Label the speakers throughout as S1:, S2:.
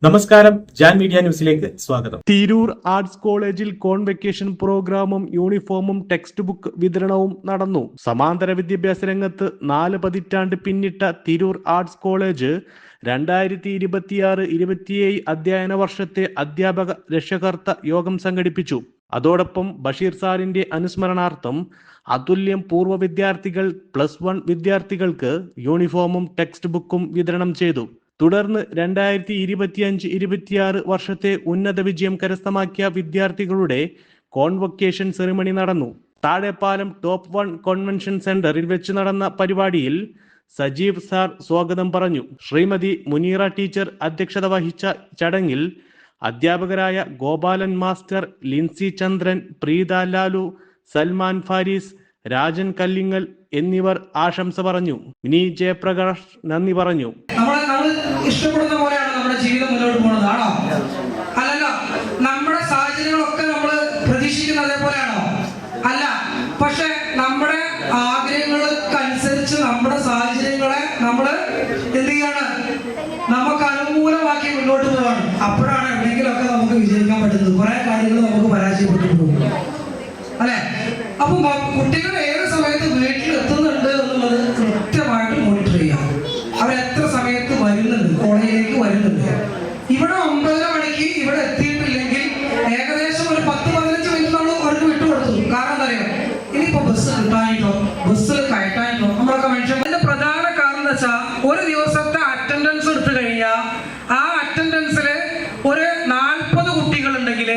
S1: നമസ്കാരം, ജാൻ മീഡിയ ന്യൂസിലേക്ക് സ്വാഗതം.
S2: തിരൂർ ആർട്സ് കോളേജിൽ കോൺവെക്കേഷൻ പ്രോഗ്രാമും യൂണിഫോമും ടെക്സ്റ്റ് ബുക്ക് വിതരണവും നടന്നു. സമാന്തര വിദ്യാഭ്യാസ രംഗത്ത് 4 പതിറ്റാണ്ട് പിന്നിട്ട തിരൂർ ആർട്സ് കോളേജ് 2026-27 അധ്യയന വർഷത്തെ അധ്യാപക രക്ഷകർത്ത യോഗം സംഘടിപ്പിച്ചു. അതോടൊപ്പം ബഷീർ സാറിന്റെ അനുസ്മരണാർത്ഥം അതുല്യം പൂർവ്വ വിദ്യാർത്ഥികൾ +1 വിദ്യാർത്ഥികൾക്ക് യൂണിഫോമും ടെക്സ്റ്റ് ബുക്കും വിതരണം ചെയ്തു. തുടർന്ന് 2025-26 വർഷത്തെ ഉന്നത വിജയം കരസ്ഥമാക്കിയ വിദ്യാർത്ഥികളുടെ കോൺവൊക്കേഷൻ സെറിമണി നടന്നു. താഴെപ്പാലം ടോപ്പ് 1 കൺവെൻഷൻ സെന്ററിൽ വെച്ച് നടന്ന പരിപാടിയിൽ സജീവ് സാർ സ്വാഗതം പറഞ്ഞു. ശ്രീമതി മുനീറ ടീച്ചർ അധ്യക്ഷത വഹിച്ച ചടങ്ങിൽ അധ്യാപകരായ ഗോപാലൻ മാസ്റ്റർ, ലിൻസി ചന്ദ്രൻ, പ്രീത ലാലു, സൽമാൻ ഫാരീസ്, രാജൻ കല്ലിങ്ങൽ എന്നിവർ ആശംസ പറഞ്ഞു. മിനി ജയപ്രകാശ് നന്ദി പറഞ്ഞു.
S3: ഇഷ്ടപ്പെടുന്ന പോലെയാണ് നമ്മുടെ ജീവിതം മുന്നോട്ട് പോകുന്നത് ആണോ? അല്ലല്ലോ. നമ്മുടെ സാഹചര്യങ്ങളൊക്കെ നമ്മൾ പ്രതീക്ഷിക്കുന്ന അതേപോലെയാണോ? അല്ല. പക്ഷെ നമ്മുടെ ആഗ്രഹങ്ങൾക്കനുസരിച്ച് നമ്മുടെ സാഹചര്യങ്ങളെ നമ്മൾ എന്ത് ചെയ്യാണ്? നമുക്ക് അനുകൂലമാക്കി മുന്നോട്ട് പോവാണ്. അപ്പോഴാണ് എവിടെയെങ്കിലൊക്കെ നമുക്ക് വിജയിക്കാൻ പറ്റുന്നത്. കുറെ കാര്യങ്ങൾ നമുക്ക് പരാജയപ്പെട്ടു പോകും, അല്ലെ? അപ്പൊ കുട്ടികൾ ഏത് സമയത്ത് വീട്ടിൽ എത്തുന്നുണ്ട് എന്നുള്ളത് കൃത്യമായിട്ട് മോണിറ്റർ ചെയ്യാം. അവരെത്ര സമയത്ത് വരുന്നുണ്ട്, കോളേജിലേക്ക് വരുന്നുണ്ട്. ഇവിടെ 9:30 മണിക്ക് ഇവിടെ എത്തിയിട്ടില്ലെങ്കിൽ ഏകദേശം ഒരു 10-15 മിനിറ്റ് നമ്മൾ അവർക്ക് വിട്ടുകൊടുത്തു. കാരണം എന്താ പറയുക, ഇനിയിപ്പോ ബസ് കിട്ടാനിട്ടോ ബസ്സിൽ കയറ്റാനിട്ടോ നമ്മളൊക്കെ മനുഷ്യൻ. അതിന്റെ പ്രധാന കാരണം എന്താ വെച്ചാൽ, ഒരു ദിവസത്തെ അറ്റൻഡൻസ് എടുത്തു കഴിഞ്ഞാൽ ആ അറ്റൻഡൻസിൽ ഒരു 40 കുട്ടികളുണ്ടെങ്കിൽ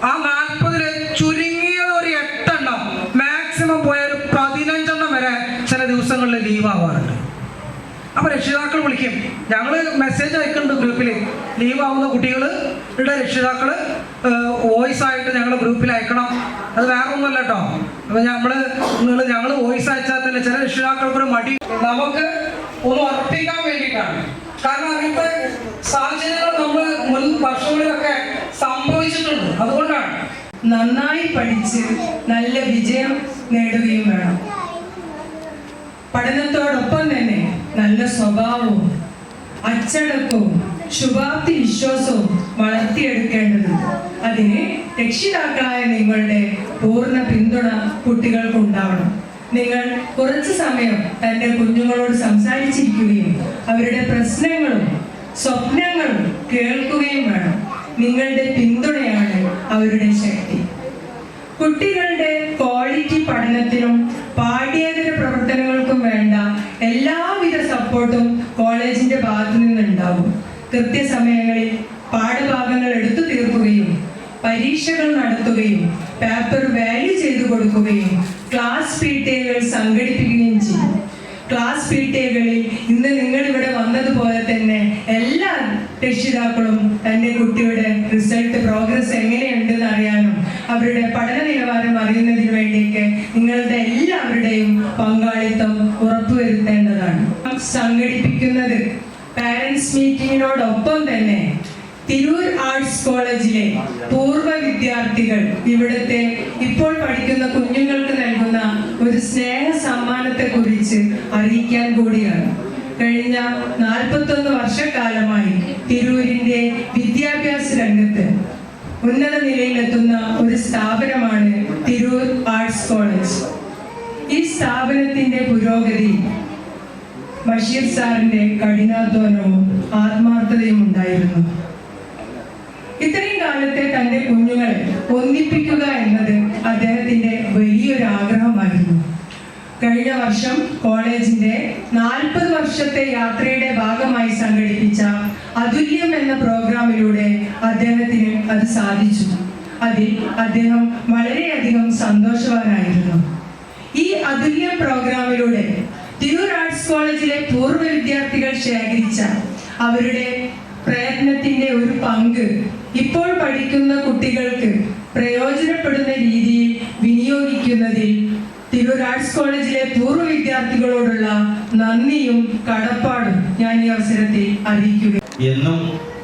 S3: ആ 40-ൽ ചുരുങ്ങിയത് ഒരു 8 എണ്ണം, മാക്സിമം പോയ ഒരു 15 വരെ ചില ദിവസങ്ങളിൽ ലീവ് ആവാറുണ്ട്. അപ്പൊ രക്ഷിതാക്കൾ വിളിക്കും, ഞങ്ങൾ മെസ്സേജ് അയക്കുന്നുണ്ട് ഗ്രൂപ്പിൽ, ലീവ് ആവുന്ന കുട്ടികളുടെ രക്ഷിതാക്കൾ വോയിസ് ആയിട്ട് ഞങ്ങൾ ഗ്രൂപ്പിൽ അയക്കണം. അത് വേറെ ഒന്നുമല്ല കേട്ടോ. അപ്പൊ ഞങ്ങൾ വോയിസ് അയച്ചാൽ തന്നെ ചില രക്ഷിതാക്കൾക്കൊരു മടി നമുക്ക് ഒന്ന് ഉറപ്പിക്കാൻ വേണ്ടിയിട്ടാണ്. കാരണം അങ്ങനത്തെ സാഹചര്യങ്ങൾ നമ്മൾ മുൻ വർഷങ്ങളിലൊക്കെ സംഭവിച്ചിട്ടുണ്ട്. അതുകൊണ്ടാണ്
S4: നന്നായി പഠിച്ച് നല്ല വിജയം നേടുകയും വേണം. പഠനത്തോടൊപ്പം തന്നെ നല്ല സ്വഭാവവും അച്ചടക്കവും ശുഭാപ്തി വിശ്വാസവും വളർത്തിയെടുക്കേണ്ടതുണ്ട്. അതിന് രക്ഷിതാക്കളായ നിങ്ങളുടെ പൂർണ്ണ പിന്തുണ കുട്ടികൾക്ക് ഉണ്ടാവണം. നിങ്ങൾ കുറച്ച് സമയം തൻ്റെ കുഞ്ഞുങ്ങളോട് സംസാരിച്ചിരിക്കുകയും അവരുടെ പ്രശ്നങ്ങളും സ്വപ്നങ്ങളും കേൾക്കുകയും വേണം. നിങ്ങളുടെ പിന്തുണയാണ് അവരുടെ ശക്തി. കുട്ടികളുടെ ക്വാളിറ്റി പഠനത്തിനും പാഠ്യേതര പ്രവർത്തനങ്ങൾക്കും വേണ്ട എല്ലാവിധ സപ്പോർട്ടും കോളേജിന്റെ ഭാഗത്തു നിന്നുണ്ടാവും. കൃത്യസമയങ്ങളിൽ പാഠഭാഗങ്ങൾ എടുത്തു തീർക്കുകയും പരീക്ഷകൾ നടത്തുകയും പേപ്പർ വാല്യൂ ചെയ്തു കൊടുക്കുകയും ക്ലാസ് PTA സംഘടിപ്പിക്കുകയും ചെയ്യും. ക്ലാസ് PTA-കളിൽ ഇന്ന് നിങ്ങൾ ഇവിടെ വന്നതുപോലെ തന്നെ എല്ലാ രക്ഷിതാക്കളും തൻ്റെ കുട്ടിയുടെ റിസൾട്ട് പ്രോഗ്രസ് എങ്ങനെയുണ്ടെന്ന് അറിയാനും അവരുടെ പഠന നിലവാരം അറിയുന്നതിന് വേണ്ടിയൊക്കെ നിങ്ങളുടെ എല്ലാവരുടെയും പങ്കാളിത്തം ഉറപ്പുവരുത്തേണ്ടതാണ്. സംഘടിപ്പിക്കുന്നത് പാരന്റ്സ് മീറ്റിങ്ങിനോടൊപ്പം തന്നെ തിരൂർ ആർട്സ് കോളേജിലെ പൂർവ്വ വിദ്യാർത്ഥികൾ ഇവിടുത്തെ ഇപ്പോൾ പഠിക്കുന്ന കുഞ്ഞുങ്ങൾക്ക് നൽകുന്ന ഒരു സ്നേഹ സമ്മാനത്തെ കുറിച്ച് അറിയിക്കാൻ കൂടിയാണ്. കഴിഞ്ഞ 41 വർഷക്കാലമായി തിരൂരിന്റെ വിദ്യാഭ്യാസ രംഗത്ത് ഉന്നത നിലയിലെത്തുന്ന ഒരു സ്ഥാപനമാണ് തിരൂർ ആർട്സ് കോളേജ്. ഈ സ്ഥാപനത്തിന്റെ പുരോഗതി ബഷീർ സാറിന്റെ കഠിനാധ്വാനവും ആത്മാർത്ഥതയും ഉണ്ടായിരുന്നു. ഇത്രയും കാലത്തെ തന്റെ കുഞ്ഞുങ്ങളെ ഒന്നിപ്പിക്കുക എന്നത് അദ്ദേഹത്തിന്റെ വലിയൊരു ആഗ്രഹമായിരുന്നു. കഴിഞ്ഞ വർഷം കോളേജിന്റെ 40 വർഷത്തെ യാത്രയുടെ ഭാഗമായി സംഘടിപ്പിച്ച അതുല്യം എന്ന പ്രോഗ്രാമിലൂടെ അദ്ദേഹത്തിന് അത് സാധിച്ചു. അതിൽ അദ്ദേഹം വളരെയധികം സന്തോഷവാനായിരുന്നു. ഈ അതുല്യം പ്രോഗ്രാമിലൂടെ തിരൂർ ആർട്സ് കോളേജിലെ പൂർവ്വ വിദ്യാർത്ഥികൾ ശേഖരിച്ച അവരുടെ പ്രയത്നത്തിന്റെ ഒരു പങ്ക് ഇപ്പോൾ പഠിക്കുന്ന കുട്ടികൾക്ക് പ്രയോജനപ്പെടുന്ന രീതിയിൽ വിനിയോഗിക്കുന്നതിൽ തിരൂർ ആർട്സ് കോളേജിലെ പൂർവ്വ വിദ്യാർത്ഥികളോടുള്ള നന്ദിയും കടപ്പാടും ഞാൻ ഈ അവസരത്തിൽ അറിയിക്കുക.
S5: എന്നും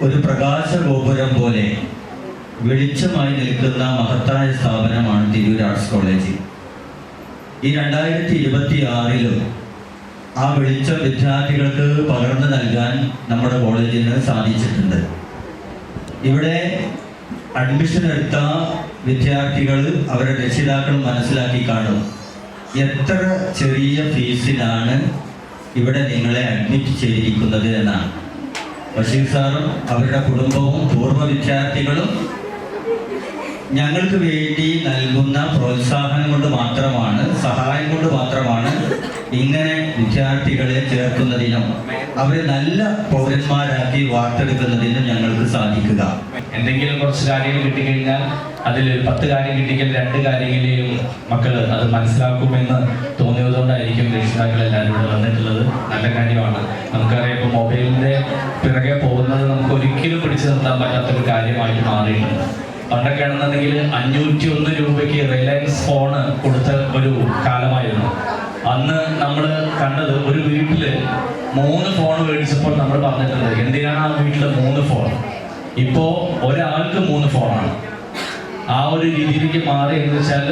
S5: ഒരു പ്രകാശ ഗോപുരം പോലെ വെളിച്ചമായി നിൽക്കുന്ന മഹത്തായ സ്ഥാപനമാണ് തിരൂർ ആർട്സ് കോളേജ്. ഈ 2026-ലും ആ വെളിച്ചം വിദ്യാർത്ഥികൾക്ക് പകർന്നു നൽകാൻ നമ്മുടെ കോളേജിന് സാധിച്ചിട്ടുണ്ട്. ഇവിടെ അഡ്മിഷൻ എടുത്ത വിദ്യാർത്ഥികൾ അവരുടെ രക്ഷിതാക്കൾ മനസ്സിലാക്കി കാണും എത്ര ചെറിയ ഫീസിനാണ് ഇവിടെ നിങ്ങളെ അഡ്മിറ്റ് ചെയ്തിരിക്കുന്നത് എന്നാണ്. ബഷീർ സാറും അവരുടെ കുടുംബവും പൂർവ്വ വിദ്യാർത്ഥികളും ഞങ്ങൾക്ക് വേണ്ടി നൽകുന്ന പ്രോത്സാഹനം കൊണ്ട് മാത്രമാണ്, സഹായം കൊണ്ട് മാത്രമാണ് ഇങ്ങനെ വിദ്യാർത്ഥികളെ ചേർക്കുന്നതിനും അവരെ നല്ല പൗരന്മാരാക്കി വാർത്തെടുക്കുന്നതിനും ഞങ്ങൾക്ക് സാധിക്കുക.
S6: എന്തെങ്കിലും കുറച്ച് കാര്യങ്ങൾ കിട്ടിക്കഴിഞ്ഞാൽ അതിൽ 10 കാര്യം കിട്ടിക്കൽ 2 കാര്യങ്ങളെയും മക്കൾ അത് മനസ്സിലാക്കുമെന്ന് തോന്നിയതുകൊണ്ടായിരിക്കും രക്ഷിതാക്കൾ എല്ലാവരും ഇവിടെ വന്നിട്ടുള്ളത്. നല്ല കാര്യമാണ്. നമുക്കറിയാം, ഇപ്പോൾ മൊബൈലിൻ്റെ പിറകെ പോകുന്നത് നമുക്ക് ഒരിക്കലും പിടിച്ചു നിർത്താൻ പറ്റാത്തൊരു കാര്യമായിട്ട് മാറിയിട്ടുണ്ട്. പണ്ടൊക്കെ ആണെന്നുണ്ടെങ്കിൽ 501 രൂപയ്ക്ക് റിലയൻസ് ഫോണ് കൊടുത്ത ഒരു കാലമായിരുന്നു. അന്ന് നമ്മൾ കണ്ടത് ഒരു വീട്ടില് 3 ഫോൺ മേടിച്ചപ്പോൾ നമ്മൾ പറഞ്ഞിട്ടുണ്ട് എന്തിനാണ് ആ വീട്ടില് 3 ഫോൺ. ഇപ്പോ ഒരാൾക്ക് 3 ഫോണാണ്. ആ ഒരു രീതിയിലേക്ക് മാറി എന്ന് വെച്ചാൽ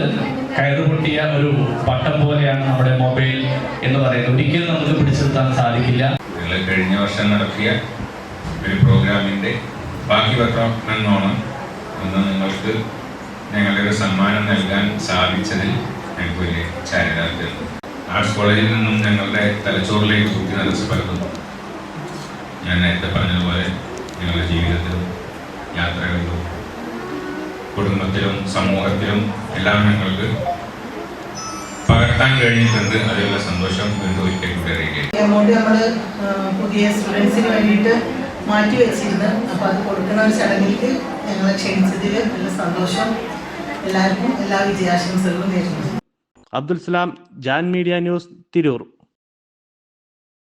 S6: കയറ് പൊട്ടിയ ഒരു പട്ടം പോലെയാണ് നമ്മുടെ മൊബൈൽ എന്ന് പറയുന്നത്. ഒരിക്കലും നമുക്ക് പിടിച്ചെടുത്താൻ സാധിക്കില്ല.
S7: കഴിഞ്ഞ വർഷം നടത്തിയ ഒരു പ്രോഗ്രാമിന്റെ ബാക്കി പത്രം എന്നോണം ഇന്ന് നിങ്ങൾക്ക് ഞങ്ങളുടെ ഒരു സമ്മാനം നൽകാൻ സാധിച്ചതിൽ ഞങ്ങൾക്ക് വലിയ ചാരിതാർത്ഥ്യം. ആർട്സ് കോളേജിൽ നിന്നും ഞങ്ങളുടെ തലച്ചോറിലേക്ക് കുത്തി നിറച്ച് പലതും ഞാൻ നേരത്തെ പറഞ്ഞതുപോലെ ഞങ്ങളുടെ ജീവിതത്തിലും യാത്രകളിലും കുടുംബത്തിലും സമൂഹത്തിലും എല്ലാം ഞങ്ങൾക്ക് പകർത്താൻ കഴിഞ്ഞിട്ടുണ്ട്. അതിലുള്ള സന്തോഷം വീണ്ടും ഒരിക്കൽ കൂടി അറിയിക്കുക.
S8: എമൗണ്ട് നമ്മൾ പുതിയ സ്റ്റുഡൻസിന് വേണ്ടിയിട്ട് മാറ്റി വെച്ചിരുന്നു. അപ്പോൾ അത് കൊടുക്കുന്ന ഒരു ചടങ്ങിലേക്ക് ഞങ്ങളെ ക്ഷണിച്ചതിൽ നല്ല സന്തോഷം. എല്ലാവർക്കും എല്ലാ വിജയാശംസകളും നേരുന്നു.
S2: Abdul Salam, Jan media news, Tirur.